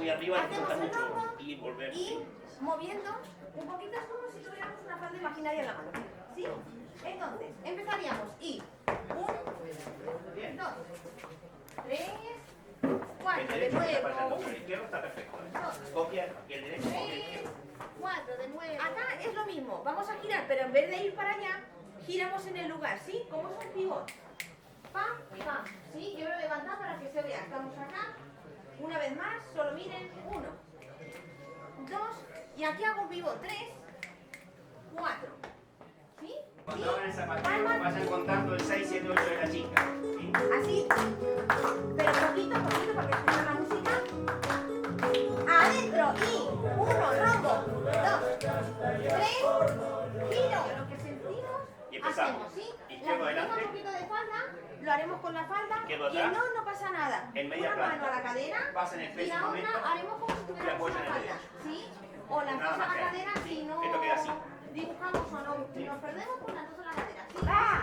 muy arriba, hacemos el mucho rombo y volver. y moviendo un poquito, es como si tuviéramos una falda imaginaria en la mano. ¿Sí? Entonces, empezaríamos y 1, 2, 3, 4, de nuevo. El izquierdo está perfecto. 2, Copia y el derecho. 3, 4, de nuevo. Acá es lo mismo, vamos a girar, pero en vez de ir para allá, giramos en el lugar, ¿sí? Como es un pivot. Pam, pam, ¿sí? Yo lo levanto para que se vea. Estamos acá. Una vez más, solo miren. 1, 2, y aquí hago un pivot. 3, 4. ¿Sí? Cuando hagan el zapateo, vayan contando el 6, 7, 8 de la chica. ¿Sí? Así, pero poquito, poquito, para que escuchen la música. Adentro y 1, rombo, 2, 3, giro. Lo que sentimos, Y empezamos. hacemos, ¿sí? Izquierdo adelante. Un poquito de falda, lo haremos con la falda. Izquierdo Y atrás. no pasa nada. En media Una mano planta. a la cadera Pasa en el y peso la un momento. otra haremos como si Y tuviéramos apoyo una en el falda, derecho. ¿sí? O la Nada cosa a más la que cadera si no esto queda así. dibujamos o no. Si nos perdemos, pues las dos a la cadera, ¿sí? ¡Ah!